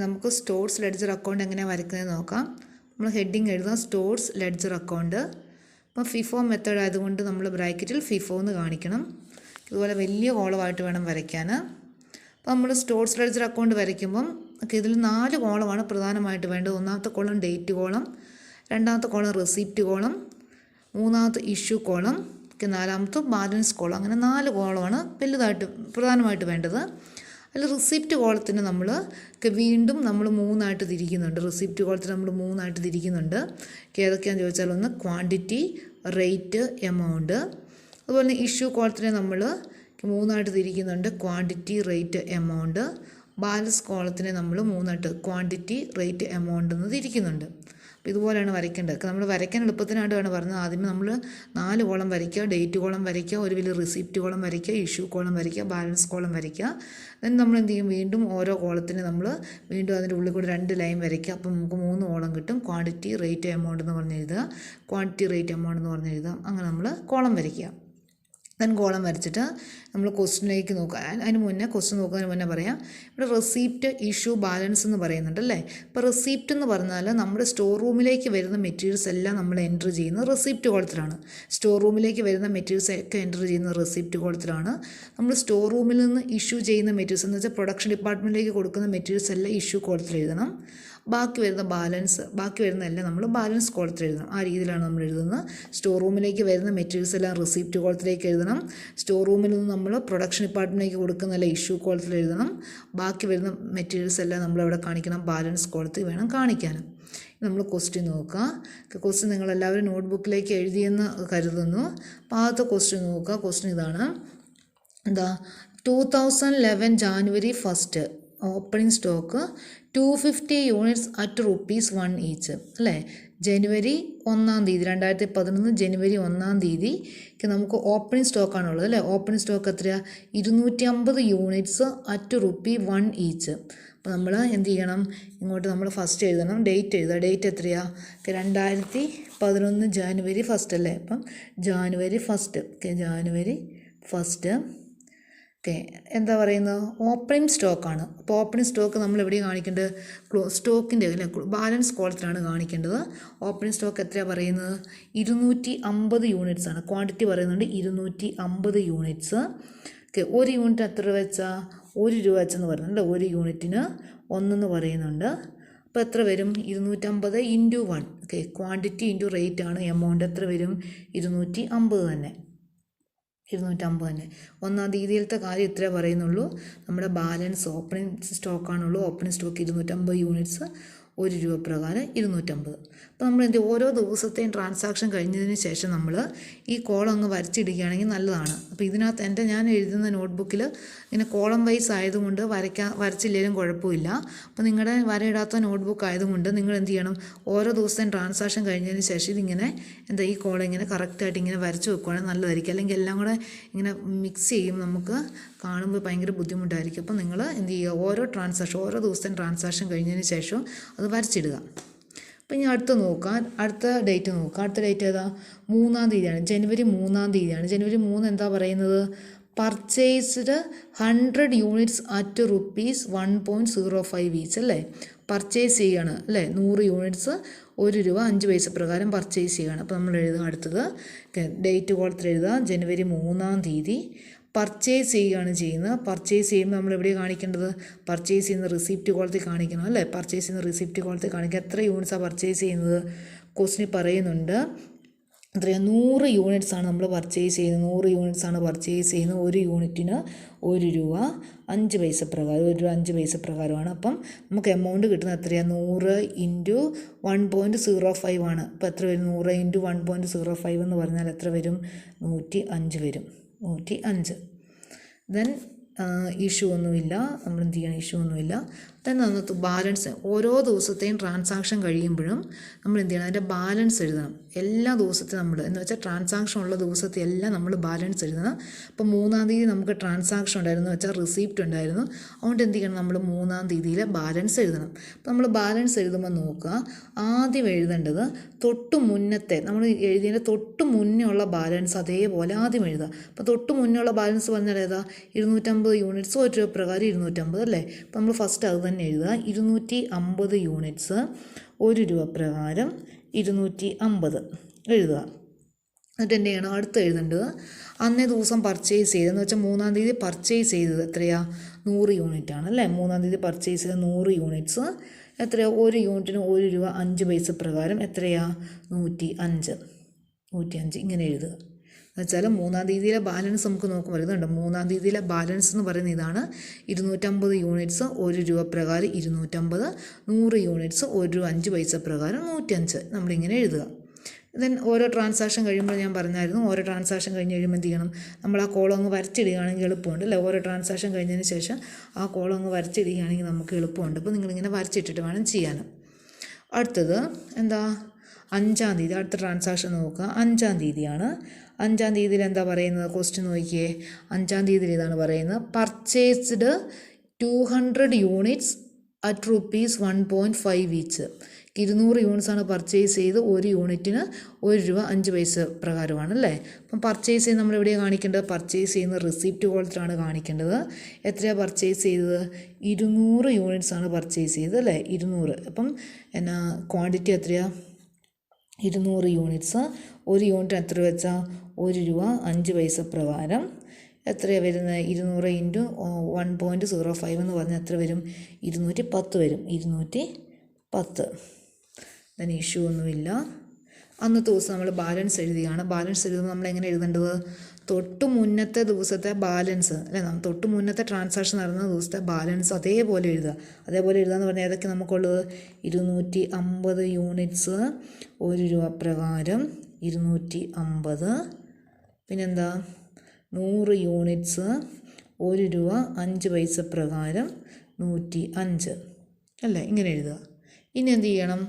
നമുക്ക് stores ledger account എങ്ങനെയാണ് വരയ്ക്കുന്നത് നോക്കാം. നമ്മൾ ഹെഡിങ് എഴുതാം സ്റ്റോർസ് ലെഡ്ജർ അക്കൗണ്ട്. അപ്പോൾ ഫിഫോ മെത്തേഡ് ആയതുകൊണ്ട് നമ്മൾ ബ്രാക്കറ്റിൽ ഫിഫോ എന്ന് കാണിക്കണം. ഇതുപോലെ വലിയ കോളമായിട്ട് വേണം വരയ്ക്കാൻ. അപ്പോൾ നമ്മൾ സ്റ്റോർസ് ലെഡ്ജർ അക്കൗണ്ട് വരയ്ക്കുമ്പം ഇതിൽ 4 കോളമാണ് പ്രധാനമായിട്ട് വേണ്ടത്. ഒന്നാമത്തെ കോളം ഡേറ്റ് കോളം, രണ്ടാമത്തെ കോളം റെസിപ്റ്റ് കോളം, മൂന്നാമത്തെ ഇഷ്യൂ കോളം, നാലാമത്തെ ബാലൻസ് കോളം. അങ്ങനെ 4 കോളമാണ് പ്രധാനമായിട്ട് വേണ്ടത്. അതിൽ റിസിപ്റ്റ് കോളത്തിന് വീണ്ടും നമ്മൾ 3ആയിട്ട് തിരിക്കുന്നുണ്ട്. റിസിപ്റ്റ് കോളത്തിന് നമ്മൾ 3ആയിട്ട് തിരിക്കുന്നുണ്ട്. ഏതൊക്കെയാണെന്ന് ചോദിച്ചാൽ ഒന്ന് ക്വാണ്ടിറ്റി, റേറ്റ്, എമൗണ്ട്. അതുപോലെ ഇഷ്യൂ കോളത്തിനെ നമ്മൾ 3ആയിട്ട് തിരിക്കുന്നുണ്ട്. Quantity, rate, amount. ബാലൻസ് കോളത്തിനെ നമ്മൾ 3ആയിട്ട് ക്വാണ്ടിറ്റി, റേറ്റ്, എമൗണ്ട് എന്ന് തിരിക്കുന്നുണ്ട്. അപ്പോൾ ഇതുപോലെയാണ് വരയ്ക്കേണ്ടത്. നമ്മൾ വരയ്ക്കാൻ എളുപ്പത്തിനായിട്ടാണ് പറഞ്ഞത്. ആദ്യമേ നമ്മൾ 4 കോളം വരയ്ക്കുക, ഡേറ്റ് കോളം വരയ്ക്കുക, ഒരു വലിയ റിസിപ്റ്റ് കോളം വരയ്ക്കുക, ഇഷ്യൂ കോളം വരയ്ക്കുക, ബാലൻസ് കോളം വരയ്ക്കുക. ദെൻ നമ്മൾ എന്ത് ചെയ്യും, വീണ്ടും ഓരോ കോളത്തിന് നമ്മൾ വീണ്ടും അതിൻ്റെ ഉള്ളിൽ കൂടി 2 ലൈൻ വരയ്ക്കുക. അപ്പോൾ നമുക്ക് 3 കോളം കിട്ടും. ക്വാണ്ടിറ്റി, റേറ്റ്, എമൗണ്ട് എന്ന് പറഞ്ഞ് എഴുതുക, ക്വാണ്ടിറ്റി, റേറ്റ്, എമൗണ്ട് എന്ന് പറഞ്ഞ് എഴുതാം. അങ്ങനെ നമ്മൾ കോളം വരയ്ക്കുക. ദെൻ കോളം വരച്ചിട്ട് നമ്മൾ ക്വസ്റ്റിനിലേക്ക് നോക്കുക. അതിന് മുന്നേ ക്വസ്റ്റ്യൻ നോക്കുന്നതിന് മുന്നേ പറയാം, ഇവിടെ റെസിപ്റ്റ്, ഇഷ്യൂ, ബാലൻസ് എന്ന് പറയുന്നുണ്ട് അല്ലേ. ഇപ്പോൾ റെസിപ്റ്റ് എന്ന് പറഞ്ഞാൽ നമ്മുടെ സ്റ്റോർ റൂമിലേക്ക് വരുന്ന മെറ്റീരിയൽസ് എല്ലാം നമ്മൾ എൻറ്റർ ചെയ്യുന്നത് റെസിപ്റ്റ് കോളത്തിലാണ്. സ്റ്റോർ റൂമിലേക്ക് വരുന്ന മെറ്റീരിയൽസ് ഒക്കെ എൻറ്റർ ചെയ്യുന്നത് റെസിപ്റ്റ് കോളത്തിലാണ്. നമ്മൾ സ്റ്റോർ റൂമിൽ നിന്ന് ഇഷ്യൂ ചെയ്യുന്ന മെറ്റീരിയൽസ് എന്ന് വെച്ചാൽ പ്രൊഡക്ഷൻ ഡിപ്പാർട്ട്മെൻറ്റിലേക്ക് കൊടുക്കുന്ന മെറ്റീരിയൽസ് എല്ലാം ഇഷ്യൂ കോളത്തിൽ എഴുതണം. ബാക്കി വരുന്ന എല്ലാം നമ്മൾ ബാലൻസ് കോളത്തിൽ എഴുതണം. ആ രീതിയിലാണ് നമ്മൾ എഴുതുന്നത്. സ്റ്റോർ റൂമിലേക്ക് വരുന്ന മെറ്റീരിയൽസ് എല്ലാം റെസിപ്റ്റ് കോളത്തിലേക്ക് എഴുതണം. സ്റ്റോർ റൂമിൽ നിന്ന് നമ്മൾ പ്രൊഡക്ഷൻ ഡിപ്പാർട്ട്മെൻറ്റിലേക്ക് കൊടുക്കുന്നതല്ല ഇഷ്യൂ കോളത്തിൽ എഴുതണം. ബാക്കി വരുന്ന മെറ്റീരിയൽസ് എല്ലാം നമ്മളവിടെ കാണിക്കണം, ബാലൻസ് കോളത്തിൽ വേണം കാണിക്കാനും. നമ്മൾ ക്വസ്റ്റ്യൻ നോക്കുക. ക്വസ്റ്റ്യൻ നിങ്ങളെല്ലാവരും നോട്ട്ബുക്കിലേക്ക് എഴുതിയെന്ന് കരുതുന്നു. അപ്പോൾ ആദ്യത്തെ ക്വസ്റ്റ്യൻ നോക്കുക. ക്വസ്റ്റ്യൻ ഇതാണ്, 2011 January 1 opening stock 250 units at ₹1 each അല്ലേ. ജനുവരി 1 തീയതി 2011 ജനുവരി 1 തീയതിക്ക് നമുക്ക് ഓപ്പണിംഗ് സ്റ്റോക്കാണുള്ളത് അല്ലേ. ഓപ്പണിംഗ് സ്റ്റോക്ക് എത്രയാണ്, 250 യൂണിറ്റ്സ് അറ്റ് ₹1 ഈച്ച്. അപ്പോൾ നമ്മൾ എന്ത് ചെയ്യണം, ഇങ്ങോട്ട് നമ്മൾ ഫസ്റ്റ് എഴുതണം, ഡേറ്റ് എഴുതുക. ഡേറ്റ് എത്രയാണ്, 2011 ജാനുവരി 1 അല്ലേ. അപ്പം ജാനുവരി 1 ജാനുവരി 1 എന്താ പറയുന്നത്, ഓപ്പണിംഗ് സ്റ്റോക്കാണ്. അപ്പോൾ ഓപ്പണിംഗ് സ്റ്റോക്ക് നമ്മൾ എവിടെ കാണിക്കേണ്ടത്, സ്റ്റോക്കിൻ്റെ അല്ലേ ബാലൻസ് കോളത്തിലാണ് കാണിക്കേണ്ടത്. ഓപ്പണിംഗ് സ്റ്റോക്ക് എത്രയാണ് പറയുന്നത്, 250 യൂണിറ്റ്സ് ആണ്. ക്വാണ്ടിറ്റി പറയുന്നുണ്ട് 250 യൂണിറ്റ്സ്. ഒരു യൂണിറ്റ് എത്ര രൂപ വെച്ചാൽ, ₹1 വെച്ചെന്ന് പറയുന്നുണ്ട്. ഒരു യൂണിറ്റിന് 1 പറയുന്നുണ്ട്. അപ്പോൾ എത്ര വരും, 250 × 1. ക്വാണ്ടിറ്റി × റേറ്റ് ആണ്. എമൗണ്ട് എത്ര വരും, 250 തന്നെ. 250 തന്നെ. 1 തീയതിയിലത്തെ കാര്യം ഇത്രേ പറയുന്നുള്ളൂ. നമ്മുടെ ബാലൻസ് ഓപ്പണിംഗ് സ്റ്റോക്കാണുള്ളൂ. ഓപ്പണിംഗ് സ്റ്റോക്ക് 250 യൂണിറ്റ്സ്, ₹1 പ്രകാരം 250. അപ്പോൾ നമ്മൾ ഓരോ ദിവസത്തെയും ട്രാൻസാക്ഷൻ കഴിഞ്ഞതിന് ശേഷം നമ്മൾ ഈ കോളം അങ്ങ് വരച്ചിടുകയാണെങ്കിൽ നല്ലതാണ്. അപ്പോൾ ഇതിനകത്ത് ഞാൻ എഴുതുന്ന നോട്ട്ബുക്കിൽ ഇങ്ങനെ കോളം വൈസ് ആയതുകൊണ്ട് വരച്ചില്ലെങ്കിലും കുഴപ്പമില്ല. അപ്പോൾ നിങ്ങളുടെ വരയിടാത്ത നോട്ട്ബുക്ക് ആയതുകൊണ്ട് നിങ്ങൾ എന്ത് ചെയ്യണം, ഓരോ ദിവസത്തെയും ട്രാൻസാക്ഷൻ കഴിഞ്ഞതിന് ശേഷം ഇതിങ്ങനെ ഈ കോളം ഇങ്ങനെ കറക്റ്റായിട്ട് ഇങ്ങനെ വരച്ച് വെക്കുകയാണെങ്കിൽ നല്ലതായിരിക്കും. അല്ലെങ്കിൽ എല്ലാം കൂടെ ഇങ്ങനെ മിക്സ് ചെയ്യും, നമുക്ക് കാണുമ്പോൾ ഭയങ്കര ബുദ്ധിമുട്ടായിരിക്കും. അപ്പോൾ നിങ്ങൾ എന്ത് ചെയ്യുക, ഓരോ ദിവസത്തെയും ട്രാൻസാക്ഷൻ കഴിഞ്ഞതിന് ശേഷം അത് വരച്ചിടുക. അപ്പോൾ ഇനി അടുത്ത ഡേറ്റ് നോക്കുക. അടുത്ത ഡേറ്റ് ഏതാ, 3 തീയതിയാണ്. ജനുവരി 3 തീയതിയാണ്. ജനുവരി 3 എന്താ പറയുന്നത്, പർച്ചേസ്ഡ് 100 യൂണിറ്റ്സ് അറ്റ് ₹1.05 ഈച്ച് അല്ലേ. പർച്ചേസ് ചെയ്യാണ് അല്ലേ, 100 യൂണിറ്റ്സ് ₹1.05 പ്രകാരം പർച്ചേസ് ചെയ്യുകയാണ്. അപ്പോൾ നമ്മൾ എഴുതുക. അടുത്തത് ഡേറ്റ് കോളത്തിൽ എഴുതുക, ജനുവരി 3 തീയതി പർച്ചേസ് ചെയ്യുകയാണ് ചെയ്യുന്നത്. പർച്ചേസ് ചെയ്യുമ്പോൾ നമ്മൾ എവിടെയാണ് കാണിക്കേണ്ടത്, പർച്ചേസ് ചെയ്യുന്ന റിസിപ്റ്റ് കോളത്തിൽ കാണിക്കണം അല്ലേ. പർച്ചേസ് ചെയ്യുന്ന റിസിപ്റ്റ് കോളത്തിൽ കാണിക്കുക. എത്ര യൂണിറ്റ്സാണ് പർച്ചേസ് ചെയ്യുന്നത്, ക്വസ്റ്റിന് പറയുന്നുണ്ട്. എത്രയാണ്, 100 യൂണിറ്റ്സ് ആണ് നമ്മൾ പർച്ചേസ് ചെയ്യുന്നത്. 100 യൂണിറ്റ്സ് ആണ് പർച്ചേസ് ചെയ്യുന്നത്. ഒരു യൂണിറ്റിന് ₹1.05 പ്രകാരം, ₹1.05 പ്രകാരമാണ്. അപ്പം നമുക്ക് എമൗണ്ട് കിട്ടുന്നത് എത്രയാണ്, 100 × 1.05 ആണ്. അപ്പോൾ എത്ര വരും, 100 × 1.05 എന്ന് പറഞ്ഞാൽ എത്ര വരും, 105 വരും. 105. ദെൻ ഇഷ്യൂ ഒന്നുമില്ല, നമ്മൾ എന്ത് ചെയ്യണം, ഇഷ്യൂ ഒന്നുമില്ല. ദെൻ നമുക്ക് ബാലൻസ്, ഓരോ ദിവസത്തെയും ട്രാൻസാക്ഷൻ കഴിയുമ്പോഴും നമ്മൾ എന്ത് ചെയ്യണം, അതിൻ്റെ ബാലൻസ് എഴുതണം. എല്ലാ ദിവസത്തെയും നമ്മൾ എന്ന് വെച്ചാൽ ട്രാൻസാക്ഷൻ ഉള്ള ദിവസത്തെ എല്ലാം നമ്മൾ ബാലൻസ് എഴുതണം. അപ്പോൾ 3 തീയതി നമുക്ക് ട്രാൻസാക്ഷൻ ഉണ്ടായിരുന്നു വെച്ചാൽ റിസീപ്റ്റ് ഉണ്ടായിരുന്നു. അതുകൊണ്ട് എന്ത് ചെയ്യണം, നമ്മൾ 3 തീയതിയിലെ ബാലൻസ് എഴുതണം. അപ്പോൾ നമ്മൾ ബാലൻസ് എഴുതുമ്പോൾ നോക്കുക, ആദ്യം എഴുതേണ്ടത് തൊട്ട് മുന്നത്തെ നമ്മൾ എഴുതിയതിൻ്റെ തൊട്ട് മുന്നേ ഉള്ള ബാലൻസ് അതേപോലെ ആദ്യം എഴുതുക. അപ്പോൾ തൊട്ട് മുന്നേ ഉള്ള ബാലൻസ് പറഞ്ഞാൽ ഏതാ, 250 യൂണിറ്റ്സ് 1 രൂപ പ്രകാരം 250 അല്ലേ. അപ്പോൾ നമ്മൾ ഫസ്റ്റ് അത് തന്നെ എഴുതുക. 250 യൂണിറ്റ്സ് 1 രൂപ പ്രകാരം 250 എഴുതുക. എന്നിട്ട് എന്ത് ചെയ്യണം, അടുത്ത് എഴുതേണ്ടത് അന്നേ ദിവസം പർച്ചേസ് ചെയ്തതെന്ന് വെച്ചാൽ 3-ാം തീയതി പർച്ചേസ് ചെയ്തത് എത്രയാണ്, 100 യൂണിറ്റ് ആണ് അല്ലേ. 3-ാം തീയതി പർച്ചേസ് ചെയ്ത 100 യൂണിറ്റ്സ് എത്രയാണ്, 1 യൂണിറ്റിന് 1 രൂപ 5 പൈസ പ്രകാരം എത്രയാണ്, 105 ഇങ്ങനെ എഴുതുക. എന്ന് വെച്ചാൽ 3-ാം തീയതിയിലെ ബാലൻസ് നമുക്ക് നോക്കി വരുന്നുണ്ട്. 3-ാം തീയതിയിലെ ബാലൻസ് എന്ന് പറയുന്നത് ഇതാണ്. 250 യൂണിറ്റ്സ് 1 രൂപ പ്രകാരം 250, 100 യൂണിറ്റ്സ് 1 രൂപ 5 പൈസ പ്രകാരം 105 നമ്മളിങ്ങനെ എഴുതുക. ദെൻ ഓരോ ട്രാൻസാക്ഷൻ കഴിയുമ്പോൾ ഞാൻ പറഞ്ഞായിരുന്നു, ഓരോ ട്രാൻസാക്ഷൻ കഴിഞ്ഞ് കഴിയുമ്പോൾ എന്ത് ചെയ്യണം, നമ്മൾ ആ കോളം അങ്ങ് വരച്ചിടുകയാണെങ്കിൽ എളുപ്പമുണ്ട് അല്ലേ. ഓരോ ട്രാൻസാക്ഷൻ കഴിഞ്ഞതിന് ശേഷം ആ കോളം അങ്ങ് വരച്ചിടുകയാണെങ്കിൽ നമുക്ക് എളുപ്പമുണ്ട്. അപ്പോൾ നിങ്ങളിങ്ങനെ വരച്ചിട്ടിട്ട് വേണം ചെയ്യാൻ. അടുത്തത് എന്താ, 5-ാം തീയതി അടുത്ത ട്രാൻസാക്ഷൻ നോക്കുക. 5-ാം തീയതിയാണ്. 5-ാം തീയതിയിൽ എന്താ പറയുന്നത്, ക്വസ്റ്റ്യൻ നോക്കിയേ. 5-ാം തീയതിയിൽ ഇതാണ് പറയുന്നത്, പർച്ചേസ്ഡ് 200 യൂണിറ്റ്സ് അറ്റ് ₹1.5 ഈച്ച്. 200 യൂണിറ്റ്സാണ് പർച്ചേസ് ചെയ്ത് 1 യൂണിറ്റിന് 1 രൂപ 5 പൈസ പ്രകാരമാണ് അല്ലേ. അപ്പം പർച്ചേസ് ചെയ്ത് നമ്മൾ എവിടെയാണ് കാണിക്കേണ്ടത്, പർച്ചേസ് ചെയ്യുന്ന റിസിപ്റ്റ് കോളത്തിലാണ് കാണിക്കേണ്ടത്. എത്രയാണ് പർച്ചേസ് ചെയ്തത്, 200 യൂണിറ്റ്സാണ് പർച്ചേസ് ചെയ്തത് അല്ലേ, 200. അപ്പം എന്നാ ക്വാണ്ടിറ്റി എത്രയാണ്, 200 യൂണിറ്റ്സ്. 1 യൂണിറ്റ് എത്ര വെച്ചാൽ 1 രൂപ 5 പൈസ പ്രകാരം എത്രയാണ് വരുന്നത്, 200 ഇൻറ്റു 1.05 എന്ന് പറഞ്ഞാൽ എത്ര വരും, 210 വരും. 210. then ഇഷ്യൂ ഒന്നുമില്ല. അന്നത്തെ ദിവസം നമ്മൾ ബാലൻസ് എഴുതുകയാണ്. ബാലൻസ് എഴുതുമ്പോൾ നമ്മൾ എങ്ങനെ എഴുതേണ്ടത്, തൊട്ട് മുന്നത്തെ ദിവസത്തെ ബാലൻസ് അല്ലേ, തൊട്ട് മുന്നത്തെ ട്രാൻസാക്ഷൻ നടന്ന ദിവസത്തെ ബാലൻസ് അതേപോലെ എഴുതുക. അതേപോലെ എഴുതുക എന്ന് പറഞ്ഞാൽ ഏതൊക്കെ നമുക്കുള്ളത്, 250 യൂണിറ്റ്സ് 1 രൂപ പ്രകാരം 250, പിന്നെന്താ 100 യൂണിറ്റ്സ് 1 രൂപ 5 പൈസ പ്രകാരം 105 അല്ലേ, ഇങ്ങനെ എഴുതുക. ഇനി എന്ത് ചെയ്യണം,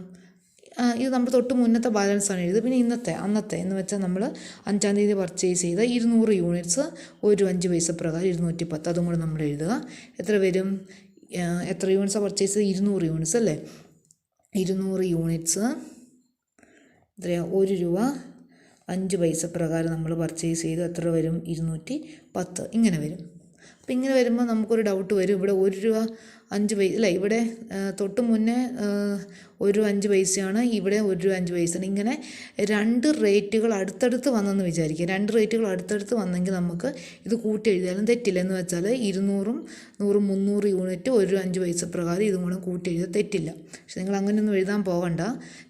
ഇത് നമ്മൾ തൊട്ട് മുന്നത്തെ ബാലൻസാണ് എഴുതുക. പിന്നെ അന്നത്തെ എന്ന് വെച്ചാൽ നമ്മൾ 5-ാം തീയതി പർച്ചേസ് ചെയ്ത 200 യൂണിറ്റ്സ് 1 രൂപ 5 പൈസ പ്രകാരം 210, അതും കൂടെ നമ്മൾ എഴുതുക. എത്ര വരും, എത്ര യൂണിറ്റ്സാണ് പർച്ചേസ് ചെയ്ത്, 200 യൂണിറ്റ്സ് അല്ലേ. 200 യൂണിറ്റ്സ് എത്രയാണ്, 1 രൂപ 5 പൈസ പ്രകാരം നമ്മൾ പർച്ചേസ് ചെയ്ത് എത്ര വരും, 210 ഇങ്ങനെ വരും. അപ്പം ഇങ്ങനെ വരുമ്പോൾ നമുക്കൊരു ഡൗട്ട് വരും, ഇവിടെ 1 രൂപ 5 പൈസ അല്ല, ഇവിടെ തൊട്ട് മുന്നേ 1 രൂപ 5 പൈസയാണ്, ഇവിടെ 1 രൂപ 5 പൈസയാണ്. ഇങ്ങനെ 2 റേറ്റുകൾ അടുത്തടുത്ത് വന്നെന്ന് വിചാരിക്കുക. 2 റേറ്റുകൾ അടുത്തടുത്ത് വന്നെങ്കിൽ നമുക്ക് ഇത് കൂട്ടി എഴുതിയാലും തെറ്റില്ല. എന്ന് വെച്ചാൽ 200-ഉം 100-ഉം 300 യൂണിറ്റ് 1 രൂപ 5 പൈസ പ്രകാരം ഇതും കൂടെ കൂട്ടി എഴുതിയാൽ തെറ്റില്ല. പക്ഷെ നിങ്ങൾ അങ്ങനെയൊന്നും എഴുതാൻ പോകണ്ട.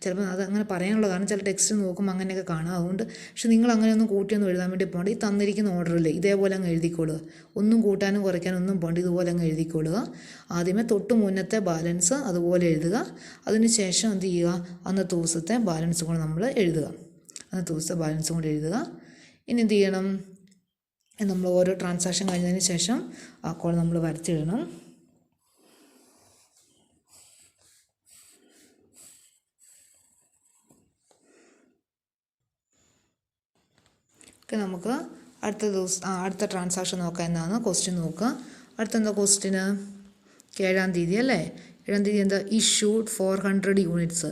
ചിലപ്പോൾ അത് അങ്ങനെ പറയാനുള്ള കാരണം ചില ടെക്സ്റ്റ് നോക്കുമ്പോൾ അങ്ങനെയൊക്കെ കാണാം. അതുകൊണ്ട് പക്ഷെ നിങ്ങൾ അങ്ങനെയൊന്നും കൂട്ടിയൊന്നും എഴുതാൻ വേണ്ടി പോകണ്ട. ഈ തന്നിരിക്കുന്ന ഓർഡറിൽ ഇതേപോലെ അങ്ങ് എഴുതിക്കൊള്ളുക. ഒന്നും കൂട്ടാനും കുറയ്ക്കാനും ഒന്നും പോകണ്ട, ഇതുപോലെ അങ്ങ് എഴുതിക്കൊള്ളുക. ആദ്യമേ തൊട്ട് മുന്നത്തെ ബാലൻസ് അതുപോലെ എഴുതുക. അതിന് ശേഷം എന്ത് ചെയ്യുക, അന്നത്തെ ദിവസത്തെ ബാലൻസ് കൂടെ നമ്മൾ എഴുതുക. അന്നത്തെ ദിവസത്തെ ബാലൻസ് കൂടെ എഴുതുക. ഇനി എന്ത് ചെയ്യണം, നമ്മൾ ഓരോ ട്രാൻസാക്ഷൻ കഴിഞ്ഞതിന് ശേഷം ആ കോൾ നമ്മൾ വരച്ചിടണം. നമുക്ക് അടുത്ത ട്രാൻസാക്ഷൻ നോക്കാം. എന്നാണ് ക്വസ്റ്റ്യൻ നോക്കുക. അടുത്തെന്താ ക്വസ്റ്റ്യന്, 7-ാം തീയതി അല്ലേ. 7-ാം തീയതി എന്താ, ഇഷ്യൂഡ് 400 യൂണിറ്റ്സ്.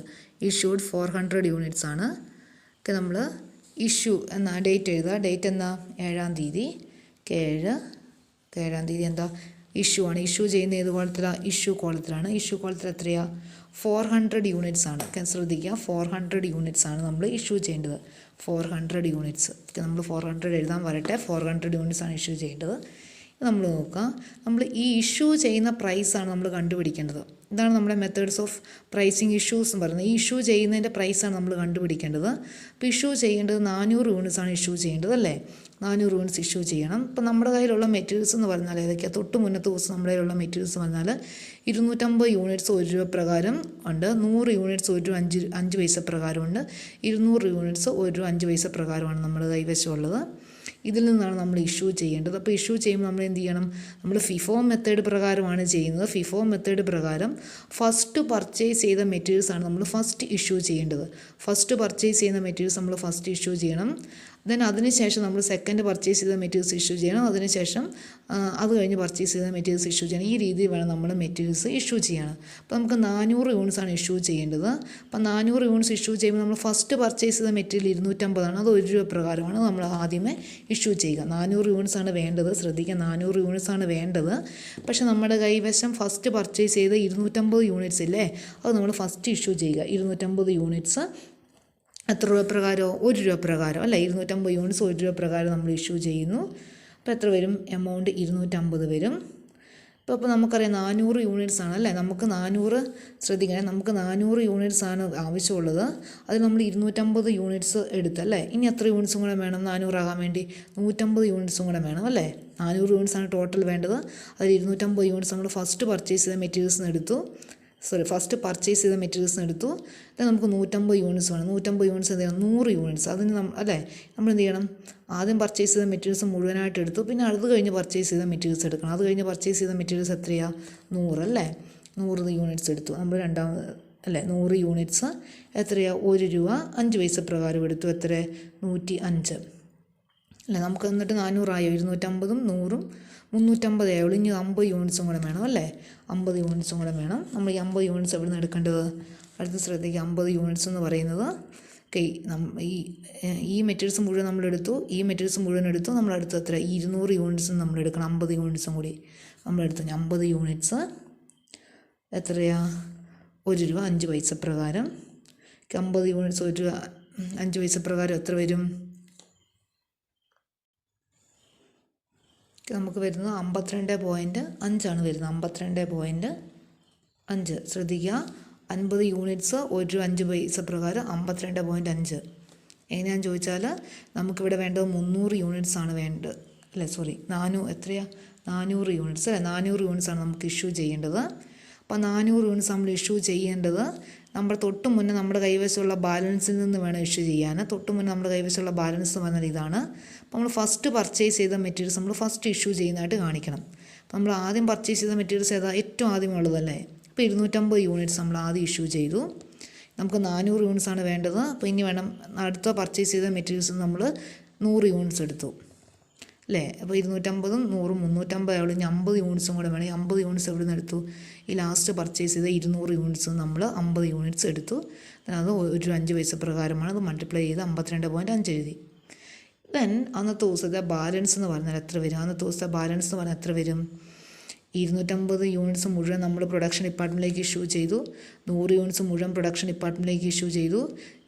ഇഷ്യൂഡ് 400 യൂണിറ്റ്സ് ആണ്. നമ്മൾ ഇഷ്യൂ എന്ന ഡേറ്റ് എഴുതുക. ഡേറ്റ് എന്താ, 7-ാം തീയതി. 7-ാം തീയതി എന്താ, ഇഷ്യൂ ആണ്. ഇഷ്യൂ ചെയ്യുന്ന ഏത് കോളത്തിലാണ്, ഇഷ്യൂ കോളത്തിലാണ്. ഇഷ്യൂ കോളത്തിൽ എത്രയാണ്, 400 യൂണിറ്റ്സ് ആണ്. ശ്രദ്ധിക്കുക, 400 യൂണിറ്റ്സ് ആണ് നമ്മൾ ഇഷ്യൂ ചെയ്യേണ്ടത്. 400 യൂണിറ്റ്സ് നമ്മൾ 400 എഴുതാൻ വരട്ടെ. 400 യൂണിറ്റ്സ് ആണ് ഇഷ്യൂ ചെയ്യേണ്ടത്. നമ്മൾ നോക്കുക, നമ്മൾ ഈ ഇഷ്യൂ ചെയ്യുന്ന പ്രൈസാണ് നമ്മൾ കണ്ടുപിടിക്കേണ്ടത്. ഇതാണ് നമ്മുടെ മെത്തേഡ്സ് ഓഫ് പ്രൈസിങ് ഇഷ്യൂസ് എന്ന് പറയുന്നത്. ഈ ഇഷ്യൂ ചെയ്യുന്നതിൻ്റെ പ്രൈസാണ് നമ്മൾ കണ്ടുപിടിക്കേണ്ടത്. അപ്പോൾ ഇഷ്യൂ ചെയ്യേണ്ടത് 400 യൂണിറ്റ്സ് ആണ് ഇഷ്യൂ ചെയ്യേണ്ടത് അല്ലേ. 400 യൂണിറ്റ്സ് ഇഷ്യൂ ചെയ്യണം. ഇപ്പോൾ നമ്മുടെ കയ്യിലുള്ള മെറ്റീരിയൽസ് എന്ന് പറഞ്ഞാൽ ഏതൊക്കെയാണ്, തൊട്ട് മുന്നത്തെ ദിവസം നമ്മുടെ കയ്യിലുള്ള മെറ്റീരിയൽസ് എന്ന് പറഞ്ഞാൽ 250 യൂണിറ്റ്സ് 1 രൂപ പ്രകാരം ഉണ്ട്, 100 യൂണിറ്റ്സ് 1 രൂപ 5 പൈസ പ്രകാരമുണ്ട്, 200 യൂണിറ്റ്സ് 1 രൂപ 5 പൈസ പ്രകാരമാണ് നമ്മുടെ കൈവശമുള്ളത്. ഇതിൽ നിന്നാണ് നമ്മൾ ഇഷ്യൂ ചെയ്യേണ്ടത്. അപ്പോൾ ഇഷ്യൂ ചെയ്യുമ്പോൾ നമ്മൾ എന്ത് ചെയ്യണം, നമ്മൾ ഫിഫോ മെത്തേഡ് പ്രകാരമാണ് ചെയ്യുന്നത്. ഫിഫോ മെത്തേഡ് പ്രകാരം ഫസ്റ്റ് പർച്ചേസ് ചെയ്ത മെറ്റീരിയൽസാണ് നമ്മൾ ഫസ്റ്റ് ഇഷ്യൂ ചെയ്യേണ്ടത്. ഫസ്റ്റ് പർച്ചേസ് ചെയ്യുന്ന മെറ്റീരിയൽസ് നമ്മൾ ഫസ്റ്റ് ഇഷ്യൂ ചെയ്യണം. ദെൻ അതിനുശേഷം നമ്മൾ സെക്കൻഡ് പർച്ചേസ് ചെയ്ത മെറ്റീരിയൽസ് ഇഷ്യൂ ചെയ്യണം. അതിനുശേഷം അത് കഴിഞ്ഞ് പർച്ചേസ് ചെയ്ത മെറ്റീരിയൽസ് ഇഷ്യൂ ചെയ്യണം. ഈ രീതിയിൽ വേണം നമ്മൾ മെറ്റീരിയൽസ് ഇഷ്യൂ ചെയ്യണം. അപ്പോൾ നമുക്ക് 400 യൂണിറ്റ്സ് ആണ് ഇഷ്യൂ ചെയ്യേണ്ടത്. അപ്പോൾ 400 യൂണിറ്റ്സ് ഇഷ്യൂ ചെയ്യുമ്പോൾ നമ്മൾ ഫസ്റ്റ് പർച്ചേസ് ചെയ്ത മെറ്റീരിയൽ 250 ആണ്. അത് 1 രൂപ പ്രകാരമാണ് നമ്മൾ ആദ്യമേ ഇഷ്യൂ ചെയ്യുക. 400 യൂണിറ്റ്സ് ആണ് വേണ്ടത്. ശ്രദ്ധിക്കുക, 400 യൂണിറ്റ്സ് ആണ് വേണ്ടത്. പക്ഷേ നമ്മുടെ കൈവശം ഫസ്റ്റ് പർച്ചേസ് ചെയ്ത 250 യൂണിറ്റ്സ് ഇല്ലേ, അത് നമ്മൾ ഫസ്റ്റ് ഇഷ്യൂ ചെയ്യുക. 250 യൂണിറ്റ്സ് എത്ര രൂപ പ്രകാരം? 1 രൂപ പ്രകാരം അല്ലേ. 250 യൂണിറ്റ്സ് 1 രൂപ പ്രകാരം നമ്മൾ ഇഷ്യൂ ചെയ്യുന്നു. അപ്പോൾ എത്ര വരും? എമൗണ്ട് 250 വരും. അപ്പോൾ നമുക്കറിയാം 400 യൂണിറ്റ്സ് ആണ് അല്ലേ. നമുക്ക് 400, ശ്രദ്ധിക്കണേ, നമുക്ക് 400 യൂണിറ്റ്സ് ആണ് ആവശ്യമുള്ളത്. അത് നമ്മൾ 250 യൂണിറ്റ്സ് എടുത്തല്ലേ. ഇനി എത്ര യൂണിറ്റ്സും കൂടെ വേണം 400 ആകാൻ വേണ്ടി? 150 യൂണിറ്റ്സും കൂടെ വേണം അല്ലേ. 400 യൂണിറ്റ്സ് ആണ് ടോട്ടൽ വേണ്ടത്. അതിൽ 250 യൂണിറ്റ്സ് നമ്മൾ ഫസ്റ്റ് പർച്ചേസ് ചെയ്ത മെറ്റീരിയൽസിന് എടുത്തു. ഫസ്റ്റ് പർച്ചേസ് ചെയ്ത മെറ്റീരിയൽസിന് എടുത്തു. നമുക്ക് 150 യൂണിറ്റ്സ് വേണം. 150 യൂണിറ്റ്സ് എന്ത് ചെയ്യണം? 100 യൂണിറ്റ്സ്. അതിന് അല്ലേ നമ്മൾ എന്ത് ചെയ്യണം? ആദ്യം പർച്ചേസ് ചെയ്ത മെറ്റീരിയൽസ് മുഴുവനായിട്ട് എടുത്തു. പിന്നെ അത് കഴിഞ്ഞ് പർച്ചേസ് ചെയ്ത മെറ്റീരിയൽസ് എടുക്കണം. അത് കഴിഞ്ഞ് പർച്ചേസ് ചെയ്ത മെറ്റീരിയൽസ് എത്രയാണ്? 100 അല്ലേ. 100 യൂണിറ്റ്സ് എടുത്തു നമ്മൾ രണ്ടാമത് അല്ലേ. 100 യൂണിറ്റ്സ് എത്രയാണ്? 1 രൂപ 5 പൈസ പ്രകാരം എടുത്തു. എത്ര? 105 അല്ലേ. നമുക്ക് എന്നിട്ട് 400 ആയോ? 250ഉം 100ഉം 350 ആയുള്ളൂ. ഇനി 50 യൂണിറ്റ്സും കൂടെ വേണം അല്ലേ. 50 യൂണിറ്റ്സും കൂടെ വേണം. നമ്മൾ ഈ 50 യൂണിറ്റ്സ് എവിടെ നിന്ന് എടുക്കേണ്ടത്? അടുത്ത് ശ്രദ്ധിക്കുക, 50 യൂണിറ്റ്സ് എന്ന് പറയുന്നത് ഈ മെറ്റീരിയൽസ് മുഴുവൻ നമ്മളെടുത്തു. ഈ മെറ്റീരിയൽസ് മുഴുവൻ എടുത്തു. നമ്മളടുത്ത് എത്ര? 200 യൂണിറ്റ്സും നമ്മൾ എടുക്കണം. 50 യൂണിറ്റ്സും കൂടി നമ്മളെടുത്തു. 50 യൂണിറ്റ്സ് എത്രയാ? 1 രൂപ 5 പൈസ പ്രകാരം. 50 യൂണിറ്റ്സ് 1 രൂപ 5 പൈസ പ്രകാരം എത്ര വരും? നമുക്ക് വരുന്നത് 52.5 ആണ് വരുന്നത്. 52.5. ശ്രദ്ധിക്കുക, 50 യൂണിറ്റ്സ് 1 രൂപ 5 പൈസ പ്രകാരം 52.5. എങ്ങനെയാണെന്ന് ചോദിച്ചാൽ നമുക്കിവിടെ വേണ്ടത് 300 യൂണിറ്റ്സ് ആണ് വേണ്ടത് അല്ലേ. സോറി, 400 യൂണിറ്റ്സ് അല്ലേ. 400 യൂണിറ്റ്സ് ആണ് നമുക്ക് ഇഷ്യൂ ചെയ്യേണ്ടത്. അപ്പോൾ 400 യൂണിറ്റ്സ് നമ്മൾ ഇഷ്യൂ ചെയ്യേണ്ടത് നമ്മൾ തൊട്ട് മുന്നേ നമ്മുടെ കൈവശമുള്ള ബാലൻസിൽ നിന്ന് വേണം ഇഷ്യൂ ചെയ്യാൻ. തൊട്ട് മുന്നേ നമ്മുടെ കൈവശമുള്ള ബാലൻസ് എന്ന് പറഞ്ഞാൽ ഇതാണ്. അപ്പോൾ നമ്മൾ ഫസ്റ്റ് പർച്ചേസ് ചെയ്ത മെറ്റീരിയൽസ് നമ്മൾ ഫസ്റ്റ് ഇഷ്യൂ ചെയ്യുന്നതായിട്ട് കാണിക്കണം. അപ്പോൾ നമ്മൾ ആദ്യം പർച്ചേസ് ചെയ്ത മെറ്റീരിയൽസ് ഏതാ? ഏറ്റവും ആദ്യമുള്ളതല്ലേ. അപ്പോൾ 250 യൂണിറ്റ്സ് നമ്മൾ ആദ്യം ഇഷ്യൂ ചെയ്തു. നമുക്ക് 400 യൂണിറ്റ്സ് ആണ് വേണ്ടത്. അപ്പോൾ ഇനി വേണം അടുത്ത പർച്ചേസ് ചെയ്ത മെറ്റീരിയൽസ് നമ്മൾ 100 യൂണിറ്റ്സ് എടുത്തു അല്ലേ. അപ്പോൾ 250ഉം 100ഉം 350 ആയുള്ളൂ. ഇനി 50 യൂണിറ്റ്സും കൂടെ വേണം. 50 യൂണിറ്റ്സ് എവിടെ നിന്ന് എടുത്തു? ഈ ലാസ്റ്റ് പർച്ചേസ് ചെയ്ത 200 യൂണിറ്റ്സ് നമ്മൾ 50 യൂണിറ്റ്സ് എടുത്തു. അത് 1 രൂപ 5 പൈസ പ്രകാരമാണ്. അത് മൾട്ടിപ്ലൈ ചെയ്ത് 52.5 എഴുതി. ദെൻ അന്നത്തെ ദിവസത്തെ ബാലൻസ് എന്ന് പറഞ്ഞാൽ എത്ര വരും? അന്നത്തെ ദിവസത്തെ ബാലൻസ് എന്ന് പറഞ്ഞാൽ എത്ര വരും? 250 യൂണിറ്റ്സ് മുഴുവൻ നമ്മൾ പ്രൊഡക്ഷൻ ഡിപ്പാർട്ട്മെൻറ്റിലേക്ക് ഇഷ്യൂ ചെയ്തു. 100 യൂണിറ്റ്സ് മുഴുവൻ പ്രൊഡക്ഷൻ ഡിപ്പാർട്ട്മെൻറ്റിലേക്ക് ഇഷ്യൂ ചെയ്തു.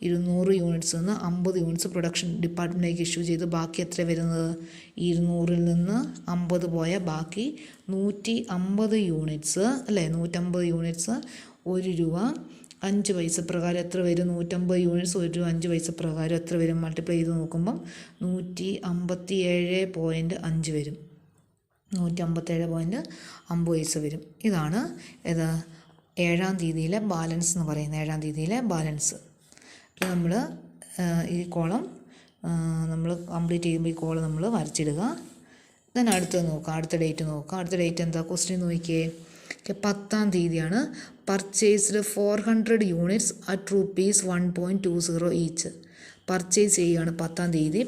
200 യൂണിറ്റ്സ് നിന്ന് 50 യൂണിറ്റ്സ് പ്രൊഡക്ഷൻ ഡിപ്പാർട്ട്മെൻറ്റിലേക്ക് ഇഷ്യൂ ചെയ്തു. ബാക്കി എത്ര വരുന്നത്? 200-ൽ നിന്ന് 50 പോയ ബാക്കി 150 യൂണിറ്റ്സ് അല്ലേ. 150 യൂണിറ്റ്സ് 1 രൂപ 5 പൈസ പ്രകാരം എത്ര വരും? 150 യൂണിറ്റ്സ് 1 രൂപ 5 പൈസ പ്രകാരം എത്ര വരും? മൾട്ടിപ്ലൈ ചെയ്ത് നോക്കുമ്പം 157.5 വരും. 157.5 പൈസ വരും. ഇതാണ് ഏത് 7-ാം തീയതിയിലെ ബാലൻസ് എന്ന് പറയുന്നത്. 7-ാം തീയതിയിലെ ബാലൻസ്. ഇത് നമ്മൾ ഈ കോളം നമ്മൾ കംപ്ലീറ്റ് ചെയ്യുമ്പോൾ ഈ കോളം നമ്മൾ വരച്ചിടുക. ദെൻ അടുത്തത് നോക്കാം, അടുത്ത ഡേറ്റ് നോക്കാം. അടുത്ത ഡേറ്റ് എന്താ? ക്വസ്റ്റ്യൻ നോക്കിയേ. 10-ാം തീയതിയാണ്. Purchased 400 units at ₹1.20 each. Purchase ചെയ്യുകയാണ് 10-ാം തീയതി.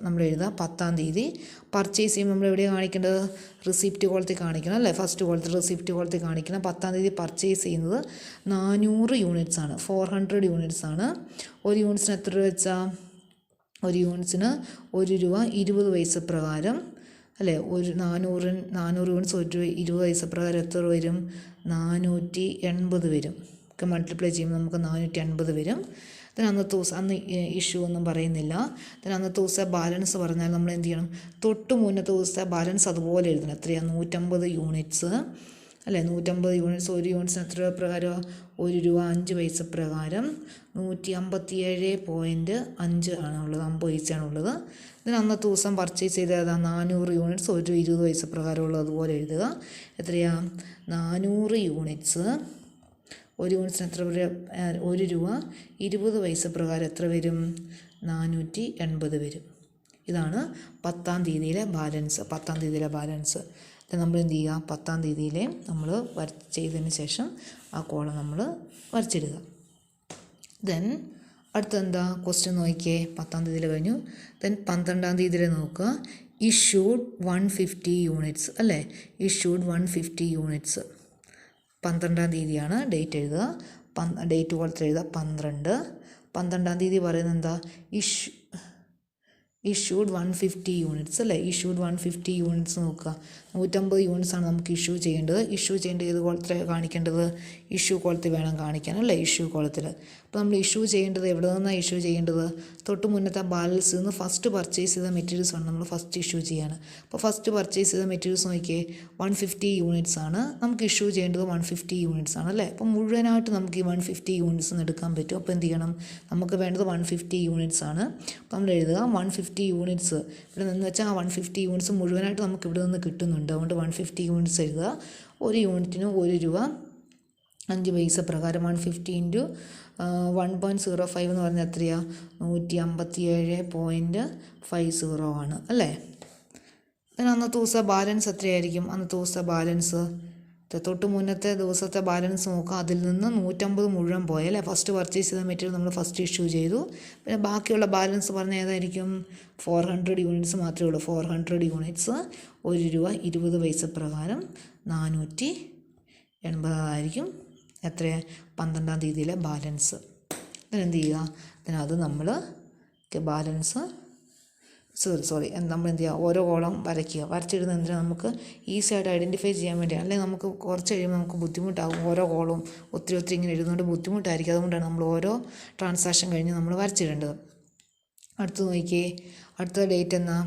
നമ്മൾ എഴുതുക 10-ാം തീയതി പർച്ചേസ് ചെയ്യുമ്പോൾ നമ്മൾ എവിടെയാണ് കാണിക്കേണ്ടത്? റിസിപ്റ്റ് കോളത്തിൽ കാണിക്കണം അല്ലേ. ഫസ്റ്റ് കോളത്തിൽ റിസിപ്റ്റ് കോളത്തിൽ കാണിക്കണം. 10-ാം തീയതി പർച്ചേസ് ചെയ്യുന്നത് 400 യൂണിറ്റ്സ് ആണ്. 400 യൂണിറ്റ്സ് ആണ്. ഒരു യൂണിറ്റ്സിന് എത്ര രൂപ വെച്ചാൽ? ഒരു യൂണിറ്റ്സിന് 1 രൂപ 20 പൈസ പ്രകാരം അല്ലേ. 400 യൂണിറ്റ്സ് 1 രൂപ 20 പൈസ പ്രകാരം എത്ര വരും? 480 വരും. ഒക്കെ മൾട്ടിപ്ലൈ ചെയ്യുമ്പോൾ നമുക്ക് 480 വരും. then അന്നത്തെ ദിവസം അന്ന് ഇഷ്യൂ ഒന്നും പറയുന്നില്ല. then അന്നത്തെ ദിവസത്തെ ബാലൻസ് പറഞ്ഞാൽ നമ്മൾ എന്ത് ചെയ്യണം? തൊട്ട് മുന്നത്തെ ദിവസത്തെ ബാലൻസ് അതുപോലെ എഴുതണം. എത്രയാണ്? 150 യൂണിറ്റ്സ് അല്ലേ. 150 യൂണിറ്റ്സ് 1 യൂണിറ്റ്സിന് എത്ര രൂപ പ്രകാരം? 1 രൂപ 5 പൈസ പ്രകാരം 157.5 ആണുള്ളത്. 50 പൈസയാണുള്ളത്. then അന്നത്തെ ദിവസം പർച്ചേസ് ചെയ്തത് 400 യൂണിറ്റ്സ് 1 രൂപ 20 പൈസ പ്രകാരമുള്ളത് അതുപോലെ എഴുതുക. എത്രയാണ്? 400 യൂണിറ്റ്സ് 1 യൂണിറ്റ്സിന് എത്ര രൂപ? 1 രൂപ 20 പൈസ പ്രകാരം എത്ര വരും? 480 വരും. ഇതാണ് 10-ാം തീയതിയിലെ ബാലൻസ്. 10-ാം തീയതിയിലെ ബാലൻസ് നമ്മൾ എന്ത് ചെയ്യുക? 10-ാം തീയതിയിലെ നമ്മൾ ചെയ്തതിന് ശേഷം ആ കോളം നമ്മൾ വരച്ചിടുക. ദെൻ അടുത്തെന്താ? ക്വസ്റ്റ്യൻ നോക്കിയേ. 10-ാം തീയതിയിൽ കഴിഞ്ഞു. ദെൻ 12-ാം തീയതിയിൽ നോക്കുക. ഇഷ്യൂഡ് 150 യൂണിറ്റ്സ് അല്ലേ. Issued 150 units. 12-ാം തീയതിയാണ് ഡേറ്റ് എഴുതുക. ഡേറ്റ് പോലത്തെ എഴുതുക 12. 12-ാം തീയതി പറയുന്നത് എന്താ? ഇഷ്യൂഡ് 150 യൂണിറ്റ്സ് അല്ലേ. ഇഷ്യൂഡ് 150 യൂണിറ്റ്സ് നോക്കുക. 150 യൂണിറ്റ്സ് ആണ് നമുക്ക് ഇഷ്യൂ ചെയ്യേണ്ടത്. ഇഷ്യൂ ചെയ്യേണ്ടത് ഏത് കോളത്തിലാണ് കാണിക്കേണ്ടത്? ഇഷ്യൂ കോളത്തിൽ വേണം കാണിക്കാൻ അല്ലേ, ഇഷ്യൂ കോളത്തിൽ. അപ്പോൾ നമ്മൾ ഇഷ്യൂ ചെയ്യേണ്ടത് എവിടെ നിന്നാണ് ഇഷ്യൂ ചെയ്യേണ്ടത്? തൊട്ട് മുന്നത്തെ ബാലൻസിൽ നിന്ന് ഫസ്റ്റ് പർച്ചേസ് ചെയ്ത മെറ്റീരിയൽസ് ആണ് നമ്മൾ ഫസ്റ്റ് ഇഷ്യൂ ചെയ്യാണ്. അപ്പോൾ ഫസ്റ്റ് പർച്ചേസ് ചെയ്ത മെറ്റീരിയൽസ് നോക്കിയേ 150 യൂണിറ്റ്സ് ആണ്. നമുക്ക് ഇഷ്യൂ ചെയ്യേണ്ടത് 150 യൂണിറ്റ്സ് ആണ് അല്ലേ. അപ്പോൾ മുഴുവനായിട്ട് നമുക്ക് ഈ 150 യൂണിറ്റ്സ് എടുക്കാൻ പറ്റും. അപ്പോൾ എന്ത് ചെയ്യണം? നമുക്ക് വേണ്ടത് 150 യൂണിറ്റ്സ് ആണ്. അപ്പോൾ നമ്മൾ എഴുതുക 150 യൂണിറ്റ്സ്. ഇവിടെ നിന്ന് വെച്ചാൽ ആ 150 യൂണിറ്റ്സ് മുഴുവനായിട്ട് നമുക്ക് ഇവിടെ നിന്ന് കിട്ടുന്നുണ്ട്. അതുകൊണ്ട് 150 യൂണിറ്റ്സ് എഴുതുക. ഒരു യൂണിറ്റിന് 1 രൂപ 5 പൈസ പ്രകാരം 150 ഇൻറ്റു 1.05 എന്ന് പറഞ്ഞാൽ എത്രയാണ്? 157.50 ആണ് അല്ലേ. പിന്നെ അന്നത്തെ ദിവസം ബാലൻസ് എത്രയായിരിക്കും? അന്നത്തെ ദിവസത്തെ ബാലൻസ് തൊട്ട് മുന്നത്തെ ദിവസത്തെ ബാലൻസ് നോക്കുക. അതിൽ നിന്ന് 150 മുഴുവൻ പോയല്ലേ. ഫസ്റ്റ് പർച്ചേസ് ചെയ്ത മെറ്റീരിയൽ നമ്മൾ ഫസ്റ്റ് ഇഷ്യൂ ചെയ്തു. പിന്നെ ബാക്കിയുള്ള ബാലൻസ് പറഞ്ഞാൽ ഏതായിരിക്കും? 400 യൂണിറ്റ്സ് മാത്രമേ ഉള്ളൂ. 400 യൂണിറ്റ്സ് 1 രൂപ 20 പൈസ പ്രകാരം 480 ആയിരിക്കും. എത്ര? 12-ാം തീയതിയിലെ ബാലൻസ്. ഇതിനെന്ത് ചെയ്യുക? ഇതിനത് നമ്മൾ ബാലൻസ് നമ്മൾ എന്ത് ചെയ്യുക? ഓരോ കോളം വരയ്ക്കുക. വരച്ചിടുന്ന എന്തിനാണ്? നമുക്ക് ഈസി ആയിട്ട് ഐഡൻറ്റിഫൈ ചെയ്യാൻ വേണ്ടിയാണ്. അല്ലെങ്കിൽ നമുക്ക് കുറച്ച് കഴിയുമ്പോൾ നമുക്ക് ബുദ്ധിമുട്ടാകും. ഓരോ കോളവും ഒത്തിരി ഇങ്ങനെ എഴുതുന്നതുകൊണ്ട് ബുദ്ധിമുട്ടായിരിക്കും. അതുകൊണ്ടാണ് നമ്മൾ ഓരോ ട്രാൻസാക്ഷൻ കഴിഞ്ഞ് നമ്മൾ വരച്ചിടേണ്ടത്. അടുത്ത് നോക്കിയേ, അടുത്ത ഡേറ്റ് എന്നാ?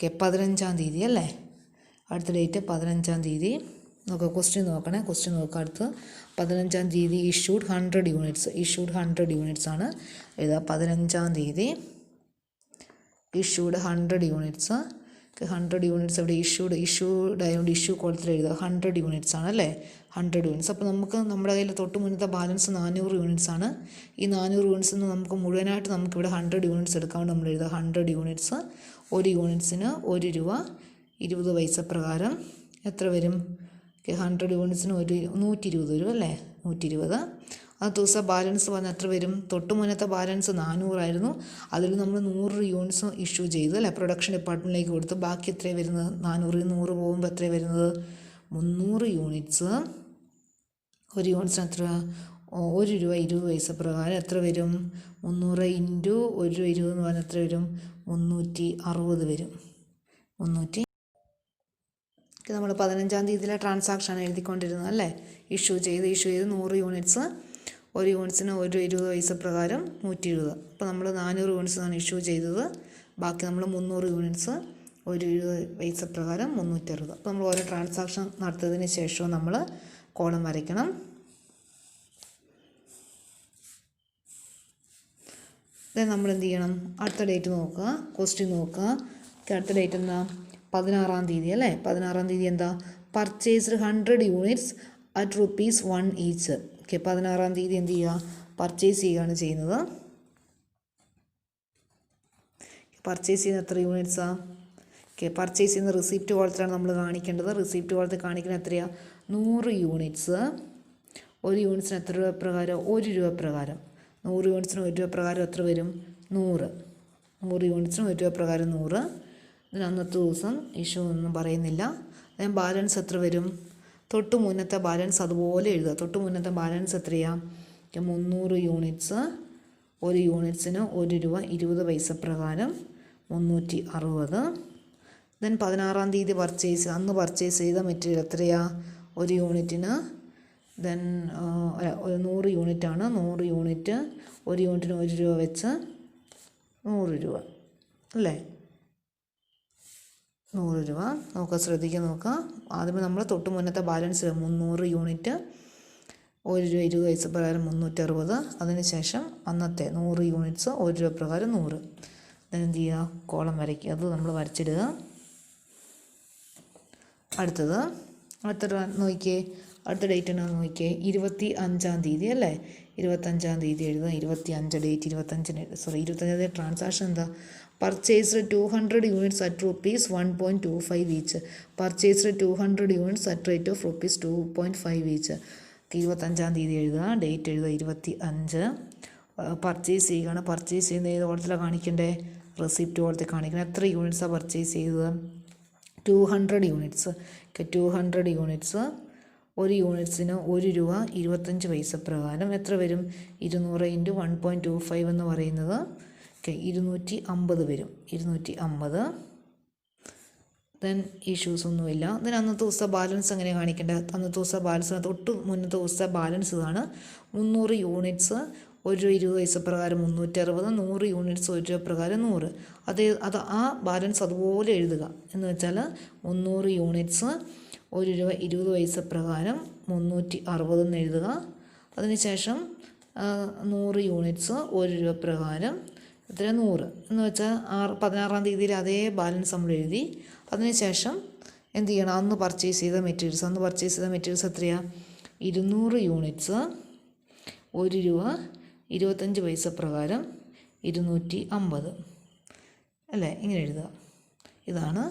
15-ാം തീയതി അല്ലേ. അടുത്ത ഡേറ്റ് 15-ാം തീയതി. നോക്കുക, ക്വസ്റ്റ്യൻ നോക്കണേ. ക്വസ്റ്റ്യൻ നോക്കുക. അടുത്ത് 15-ാം തീയതി ഇഷ്യൂഡ് 100 യൂണിറ്റ്സ്. ഇഷ്യൂഡ് 100 യൂണിറ്റ്സ് ആണ് എഴുതുക. 15-ാം തീയതി ഇഷ്യൂഡ് 100 യൂണിറ്റ്സ്. 100 യൂണിറ്റ്സ് ഇവിടെ ഇഷ്യൂഡ് ആയതുകൊണ്ട് ഇഷ്യൂ കോളത്തിൽ എഴുതുക. 100 യൂണിറ്റ്സ് ആണ് അല്ലേ. 100 യൂണിറ്റ്സ്. അപ്പോൾ നമുക്ക് നമ്മുടെ കയ്യിൽ തൊട്ട് മുന്നത്തെ ബാലൻസ് 400 യൂണിറ്റ്സ് ആണ്. ഈ 400 യൂണിറ്റ്സിൽ നിന്ന് നമുക്ക് മുഴുവനായിട്ട് നമുക്കിവിടെ 100 യൂണിറ്റ്സ് എടുക്കാണ്ട് നമ്മൾ എഴുതുക 100 യൂണിറ്റ്സ്. ഒരു യൂണിറ്റ്സിന് 1 രൂപ 20 പൈസ പ്രകാരം എത്ര വരും? 100 യൂണിറ്റ്സിന് 120 വരും അല്ലേ. 120. ആ ദിവസം ബാലൻസ് പറഞ്ഞാൽ എത്ര വരും? തൊട്ട് മുന്നത്തെ ബാലൻസ് 400 ആയിരുന്നു. അതിൽ നമ്മൾ 100 യൂണിറ്റ്സ് ഇഷ്യൂ ചെയ്തു അല്ലേ. പ്രൊഡക്ഷൻ ഡിപ്പാർട്ട്മെൻറ്റിലേക്ക് കൊടുത്തു. ബാക്കി എത്രയാണ് വരുന്നത്? 400 100 പോകുമ്പോൾ എത്രയാണ് വരുന്നത്? 300 യൂണിറ്റ്സ്. ഒരു യൂണിറ്റ്സിന് എത്ര? 1 രൂപ 20 പൈസ പ്രകാരം എത്ര വരും? 300 ഇൻറ്റു 1 രൂപ 20 എന്ന് പറഞ്ഞാൽ എത്ര വരും? 360 വരും. 300. നമ്മൾ 15-ാം തീയതിയിലെ ട്രാൻസാക്ഷനാണ് എഴുതിക്കൊണ്ടിരുന്നത് അല്ലേ. ഇഷ്യൂ ചെയ്ത് 100 യൂണിറ്റ്സ്. ഒരു യൂണിറ്റ്സിന് 1 രൂപ 20 പൈസ പ്രകാരം 120. അപ്പോൾ നമ്മൾ 400 യൂണിറ്റ്സാണ് ഇഷ്യൂ ചെയ്തത്. ബാക്കി നമ്മൾ 300 യൂണിറ്റ്സ് 1 രൂപ പൈസ പ്രകാരം 360. അപ്പോൾ നമ്മൾ ഓരോ ട്രാൻസാക്ഷൻ നടത്തിയതിന് ശേഷവും നമ്മൾ കോളം വരയ്ക്കണം. നമ്മൾ എന്ത് ചെയ്യണം? അടുത്ത ഡേറ്റ് നോക്കുക. ക്വസ്റ്റ്യൻ നോക്കുക. അടുത്ത ഡേറ്റ് എന്താ? 16-ാം തീയതി അല്ലേ. 16-ാം തീയതി എന്താ? Purchased 100 units at ₹1 each. Okay, 16-ാം തീയതി എന്ത് ചെയ്യുക? പർച്ചേസ് ചെയ്യുകയാണ് ചെയ്യുന്നത്. പർച്ചേസ് ചെയ്യുന്ന എത്ര യൂണിറ്റ്സാണ്? ഓക്കെ, പർച്ചേസ് ചെയ്യുന്ന റിസിപ്റ്റ് കോളത്തിലാണ് നമ്മൾ കാണിക്കേണ്ടത്. റിസിപ്റ്റ് കോളത്തിൽ കാണിക്കുന്നത് എത്രയാണ്? 100 യൂണിറ്റ്സ്. ഒരു യൂണിറ്റ്സിന് എത്ര രൂപ പ്രകാരം? 1 രൂപ പ്രകാരം. 100 യൂണിറ്റ്സിന് 1 രൂപ പ്രകാരം എത്ര വരും? 100. 100 യൂണിറ്റ്സിന് 1 രൂപ പ്രകാരം 100. ഇതിന് അന്നത്തെ ദിവസം ഇഷ്യൂ ഒന്നും പറയുന്നില്ല. ഞാൻ ബാലൻസ് എത്ര വരും? തൊട്ട് മുന്നത്തെ ബാലൻസ് അതുപോലെ എഴുതുക. തൊട്ട് മുന്നത്തെ ബാലൻസ് എത്രയാണ്? 300 യൂണിറ്റ്സ്. ഒരു യൂണിറ്റ്സിന് 1 രൂപ 20 പൈസ പ്രകാരം 360. ദെൻ 16-ാം തീയതി അന്ന് പർച്ചേസ് ചെയ്ത മെറ്റീരിയൽ എത്രയാണ്? ഒരു യൂണിറ്റിന് ദെൻ 100 യൂണിറ്റാണ്. 100 യൂണിറ്റ്. ഒരു യൂണിറ്റിന് 1 രൂപ വെച്ച് 100 രൂപ അല്ലേ. 100 രൂപ. നോക്കുക, ശ്രദ്ധിക്കുക നോക്കുക. ആദ്യമേ നമ്മൾ തൊട്ട് മുന്നത്തെ ബാലൻസ് 300 യൂണിറ്റ് 1 രൂപ 20 പൈസ പ്രകാരം 360. അതിനുശേഷം അന്നത്തെ 100 യൂണിറ്റ്സ് 1 രൂപ പ്രകാരം 100. എന്ത് ചെയ്യുക? കോളം വരയ്ക്കുക. അത് നമ്മൾ വരച്ചിടുക. അടുത്ത നോക്കിയേ. അടുത്ത ഡേറ്റ് എന്നാണ് നോക്കിയേ. 25-ാം തീയതി അല്ലേ. 25-ാം തീയതി എഴുതുക. 25 ഡേറ്റ്. 25 ട്രാൻസാക്ഷൻ എന്താ? Purchased 200 units at ₹1.25 each. Purchased 200 units at rate of ₹2.5 each. 25-ാം തീയതി എഴുതുക. ഡേറ്റ് എഴുതുക 25. പർച്ചേസ് ചെയ്യുകയാണ്. പർച്ചേസ് ചെയ്യുന്ന ഏത് കോളത്തിലാണ് കാണിക്കേണ്ടത്? റെസിപ്റ്റ് കോളത്തിൽ കാണിക്കണം. എത്ര യൂണിറ്റ്സാണ് പർച്ചേസ് ചെയ്തത്? 200 യൂണിറ്റ്സ്. 200 യൂണിറ്റ്സ്. ഒരു യൂണിറ്റ്സിന് 1 രൂപ 25 പൈസ പ്രകാരം എത്ര വരും? 200 ഇൻറ്റു 1.25 എന്ന് പറയുന്നത് ഓക്കെ 250 വരും 250. ദെൻ ഇഷ്യൂസ് ഒന്നുമില്ല. ദെൻ അന്നത്തെ ദിവസത്തെ ബാലൻസ് എങ്ങനെ കാണിക്കേണ്ടത്? അന്നത്തെ ദിവസത്തെ ബാലൻസ് തൊട്ട് മുന്നത്തെ ദിവസത്തെ ബാലൻസ് ഇതാണ്. 300 യൂണിറ്റ്സ് 1 രൂപ 20 പൈസ പ്രകാരം 360, 100 യൂണിറ്റ്സ് 1 രൂപ പ്രകാരം 100. അത് ആ ബാലൻസ് അതുപോലെ എഴുതുക. എന്ന് വെച്ചാൽ 300 യൂണിറ്റ്സ് 1 രൂപ 20 പൈസ പ്രകാരം 360 എന്ന് എഴുതുക. അതിനുശേഷം 100 യൂണിറ്റ്സ് 1 രൂപ പ്രകാരം 100 എന്ന് വെച്ചാൽ 16-ാം തീയതിയിൽ അതേ ബാലൻസ് നമ്മൾ എഴുതി. അതിനുശേഷം എന്ത് ചെയ്യണം? അന്ന് പർച്ചേസ് ചെയ്ത മെറ്റീരിയൽസ് എത്രയാണ്? 200 യൂണിറ്റ്സ് 1 രൂപ 25 പൈസ പ്രകാരം 250 അല്ലേ? ഇങ്ങനെ എഴുതുക. ഇതാണ്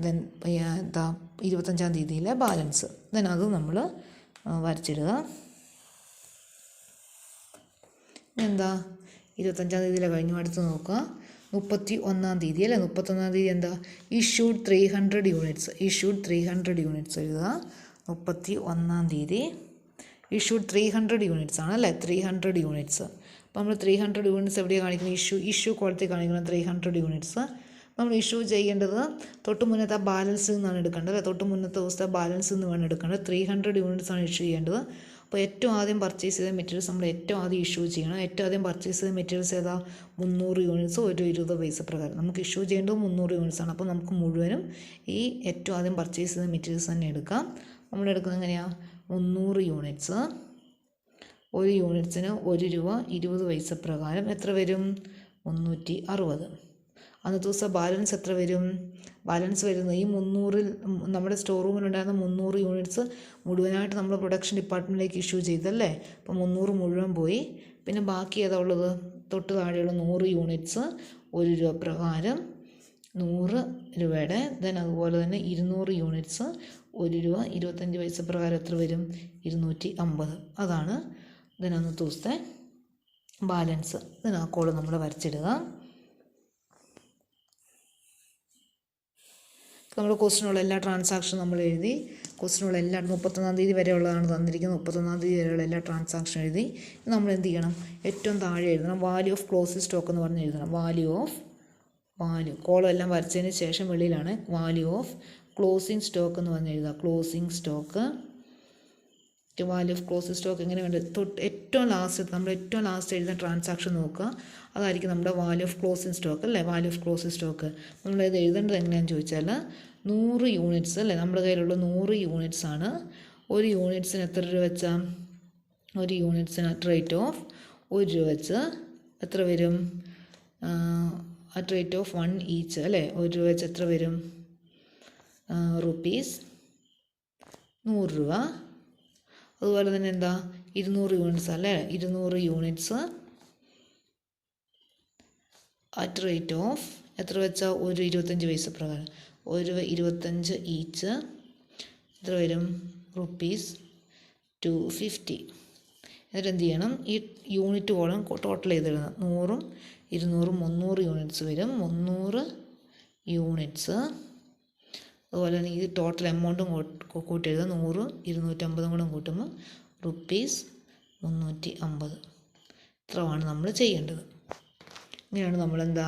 ദെൻ 25-ാം തീയതിയിലെ ബാലൻസ്. ദെൻ അത് നമ്മൾ വരച്ചിടുക. എന്താ 25-ാം തീയതിയിലെ കഴിഞ്ഞു. അടുത്ത് നോക്കുക 31-ാം തീയതി അല്ലേ? 31-ാം തീയതി എന്താ? ഇഷ്യൂഡ് 300 യൂണിറ്റ്സ് എഴുതുക. 31-ാം തീയതി ഇഷ്യൂഡ് 300 യൂണിറ്റ്സ് ആണ് അല്ലേ? 300 യൂണിറ്റ്സ്. അപ്പോൾ നമ്മൾ 300 യൂണിറ്റ്സ് എവിടെയാണ് കാണിക്കുന്നത്? ഇഷ്യൂ കോളത്തിൽ കാണിക്കണം 300 യൂണിറ്റ്സ്. നമ്മൾ ഇഷ്യൂ ചെയ്യേണ്ടത് തൊട്ട് മുന്നത്തെ ബാലൻസിൽ നിന്നാണ് എടുക്കേണ്ടത്. തൊട്ട് മുന്നത്തെ ദിവസത്തെ ബാലൻസിൽ നിന്ന് വേണം എടുക്കേണ്ടത്. 300 യൂണിറ്റ്സ് ആണ് ഇഷ്യൂ ചെയ്യേണ്ടത്. അപ്പോൾ ഏറ്റവും ആദ്യം പർച്ചേസ് ചെയ്ത മെറ്റീരിയൽസ് നമ്മൾ ഏറ്റവും ആദ്യം ഇഷ്യൂ ചെയ്യണം. ഏറ്റവും ആദ്യം പർച്ചേസ് ചെയ്ത മെറ്റീരിയൽസ് ഏതാ? 300 യൂണിറ്റ്സ് 1 രൂപ 20 പൈസ പ്രകാരം. നമുക്ക് ഇഷ്യൂ ചെയ്യേണ്ടത് 300 യൂണിറ്റ്സ് ആണ്. അപ്പോൾ നമുക്ക് മുഴുവനും ഈ ഏറ്റവും ആദ്യം പർച്ചേസ് ചെയ്ത മെറ്റീരിയൽസ് തന്നെ എടുക്കാം. നമ്മൾ എടുക്കുന്നത് എങ്ങനെയാണ്? 300 യൂണിറ്റ്സ് 1 യൂണിറ്റ്സിന് 1 രൂപ 20 പൈസ പ്രകാരം എത്ര വരും? 360. അന്നത്തെ ദിവസം ബാലൻസ് എത്ര വരും? ബാലൻസ് വരുന്നത് ഈ 300-ൽ നമ്മുടെ സ്റ്റോർ റൂമിലുണ്ടായിരുന്ന 300 യൂണിറ്റ്സ് മുഴുവനായിട്ട് നമ്മൾ പ്രൊഡക്ഷൻ ഡിപ്പാർട്ട്മെൻറ്റിലേക്ക് ഇഷ്യൂ ചെയ്തല്ലേ? അപ്പോൾ 300 മുഴുവൻ പോയി. പിന്നെ ബാക്കി ഏതാ ഉള്ളത്? തൊട്ട് താഴെയുള്ള 100 യൂണിറ്റ്സ് 1 രൂപ പ്രകാരം 100 രൂപയുടെ. ദെൻ അതുപോലെ തന്നെ 200 യൂണിറ്റ്സ് 1 രൂപ 25 പൈസ പ്രകാരം എത്ര വരും? 250. അതാണ് ദെൻ അന്നത്തെ ദിവസത്തെ ബാലൻസ്. ദെൻ ആ കോഡ് നമ്മൾ വരച്ചിടുക. നമ്മൾ ക്വസ്റ്റിനുള്ള എല്ലാ ട്രാൻസാക്ഷനും നമ്മൾ എഴുതി. ക്വസ്റ്റിനുള്ള എല്ലാ 31-ാം തീയതി വരെയുള്ളതാണ് തന്നിരിക്കുന്നത്. 31-ാം തീയതി വരെയുള്ള എല്ലാ ട്രാൻസാക്ഷൻ എഴുതി. നമ്മൾ എന്ത് ചെയ്യണം? ഏറ്റവും താഴെ എഴുതണം വാല്യൂ ഓഫ് ക്ലോസിംഗ് സ്റ്റോക്ക് എന്ന് പറഞ്ഞ് എഴുതണം. വാല്യൂ കോളം എല്ലാം വരച്ചതിന് ശേഷം വെളിയിലാണ് വാല്യൂ ഓഫ് ക്ലോസിംഗ് സ്റ്റോക്ക് എന്ന് പറഞ്ഞ് എഴുതുക. Closing stock value of closing stock എങ്ങനെ വേണ്ടത്? ഏറ്റവും ലാസ്റ്റ് എഴുതുന്ന ട്രാൻസാക്ഷൻ നോക്കുക. അതായിരിക്കും നമ്മുടെ വാല്യൂ ഓഫ് ക്ലോസിംഗ് സ്റ്റോക്ക് അല്ലേ? വാല്യൂ ഓഫ് ക്ലോസിംഗ് സ്റ്റോക്ക് നമ്മളിത് എഴുതേണ്ടത് എങ്ങനെയാണെന്ന് ചോദിച്ചാൽ 100 യൂണിറ്റ്സ് അല്ലേ? നമ്മുടെ കയ്യിലുള്ള 100 യൂണിറ്റ്സ് ആണ്. 1 യൂണിറ്റ്സിന് എത്ര രൂപ വെച്ചാൽ? 1 യൂണിറ്റ്സിന് അറ്റ് റേറ്റ് ഓഫ് 1 രൂപ വെച്ച് എത്ര വരും? അറ്റ് റേറ്റ് ഓഫ് 1 ഈച്ച് അല്ലേ? 1 രൂപ വെച്ച് എത്ര വരും? റുപ്പീസ് 100 രൂപ. അതുപോലെ തന്നെ എന്താ? 200 യൂണിറ്റ്സ് അല്ലേ? 200 യൂണിറ്റ്സ് അറ്റ് റേറ്റ് ഓഫ് എത്ര വെച്ചാൽ? 1 25 പൈസ പ്രകാരം 1 25 ഈച്ച് എത്ര വരും? റുപ്പീസ് 250. എന്നിട്ട് എന്ത് ചെയ്യണം? ഈ യൂണിറ്റ് കോളം ടോട്ടൽ ചെയ്തിടണം. 100ഉം 200ഉം 300 യൂണിറ്റ്സ് വരും. 300 യൂണിറ്റ്സ്. അതുപോലെ തന്നെ ഈ ടോട്ടൽ എമൗണ്ടും കൂട്ടി എഴുതുക. 100 250 കൂടെ കൂട്ടുമ്പോൾ റുപ്പീസ് 350. ഇത്രയാണ് നമ്മൾ ചെയ്യേണ്ടത്. ഇങ്ങനെയാണ് നമ്മളെന്താ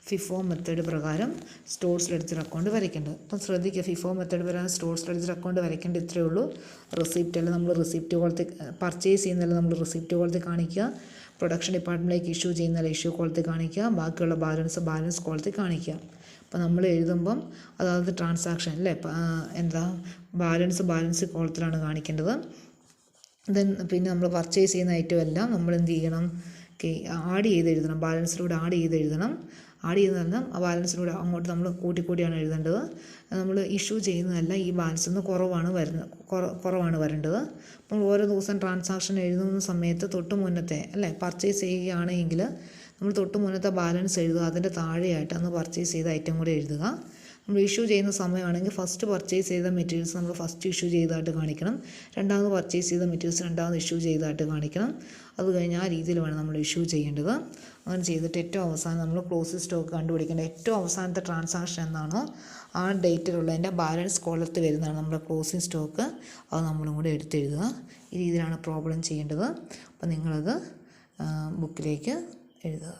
ഫിഫോ മെത്തേഡ് പ്രകാരം സ്റ്റോർസ് ലെഡ്ജർ അക്കൗണ്ട് വരയ്ക്കേണ്ടത്. അപ്പം ശ്രദ്ധിക്കുക, ഫിഫോ മെത്തേഡ് പ്രകാരം സ്റ്റോർസ് ലെഡ്ജർ അക്കൗണ്ട് വരയ്ക്കേണ്ടത് ഇത്രയേ ഉള്ളൂ. റെസിപ്റ്റ് എല്ലാം നമ്മൾ റെസിപ്റ്റ് കോളത്തിൽ പർച്ചേസ് ചെയ്യുന്നതെല്ലാം നമ്മൾ റെസിപ്റ്റ് കോളത്തിൽ കാണിക്കുക. പ്രൊഡക്ഷൻ ഡിപ്പാർട്ട്മെൻറ്റിലേക്ക് ഇഷ്യൂ ചെയ്യുന്നതല്ല ഇഷ്യൂ കോളത്തിൽ കാണിക്കുക. ബാക്കിയുള്ള ബാലൻസ് കോളത്തിൽ കാണിക്കുക. അപ്പോൾ നമ്മൾ എഴുതുമ്പം അതായത് ട്രാൻസാക്ഷൻ അല്ലേ എന്താ ബാലൻസ് കോളത്തിലാണ് കാണിക്കേണ്ടത്. ദെൻ പിന്നെ നമ്മൾ പർച്ചേസ് ചെയ്യുന്ന ഐറ്റം എല്ലാം നമ്മൾ എന്ത് ചെയ്യണം? ആഡ് ചെയ്ത് എഴുതണം. ബാലൻസിലൂടെ ആഡ് ചെയ്ത് എഴുതണം. ആഡ് ചെയ്ത് ആ ബാലൻസിലൂടെ അങ്ങോട്ട് നമ്മൾ കൂട്ടിയാണ് എഴുതേണ്ടത്. നമ്മൾ ഇഷ്യൂ ചെയ്യുന്നതല്ല ഈ ബാലൻസിൽ നിന്ന് കുറവാണ് വരേണ്ടത്. നമ്മൾ ഓരോ ദിവസം ട്രാൻസാക്ഷൻ എഴുതുന്ന സമയത്ത് തൊട്ട് മുന്നത്തെ അല്ലേ പർച്ചേസ് ചെയ്യുകയാണെങ്കിൽ നമ്മൾ തൊട്ട് മുന്നത്തെ ബാലൻസ് എഴുതുക. അതിൻ്റെ താഴെയായിട്ട് അന്ന് പർച്ചേസ് ചെയ്ത ഐറ്റം കൂടെ എഴുതുക. നമ്മൾ ഇഷ്യൂ ചെയ്യുന്ന സമയമാണെങ്കിൽ ഫസ്റ്റ് പർച്ചേസ് ചെയ്ത മെറ്റീരിയൽസ് നമ്മൾ ഫസ്റ്റ് ഇഷ്യൂ ചെയ്തതായിട്ട് കാണിക്കണം. രണ്ടാമത് പർച്ചേസ് ചെയ്ത മെറ്റീരിയൽസ് രണ്ടാമത് ഇഷ്യൂ ചെയ്തതായിട്ട് കാണിക്കണം. അത് കഴിഞ്ഞ് ആ രീതിയിൽ വേണം നമ്മൾ ഇഷ്യൂ ചെയ്യേണ്ടത്. അങ്ങനെ ചെയ്തിട്ട് ഏറ്റവും അവസാനം നമ്മൾ ക്ലോസിംഗ് സ്റ്റോക്ക് കണ്ടുപിടിക്കേണ്ട ഏറ്റവും അവസാനത്തെ ട്രാൻസാക്ഷൻ എന്നാണോ ആ ഡേറ്റിലുള്ളതിൻ്റെ ബാലൻസ് കോളത്തിൽ വരുന്നതാണ് നമ്മുടെ ക്ലോസിംഗ് സ്റ്റോക്ക്. അത് നമ്മളും കൂടെ എടുത്തെഴുതുക. ഈ രീതിയിലാണ് പ്രോബ്ലം ചെയ്യേണ്ടത്. അപ്പോൾ നിങ്ങളത് ബുക്കിലേക്ക് എഴുതുക.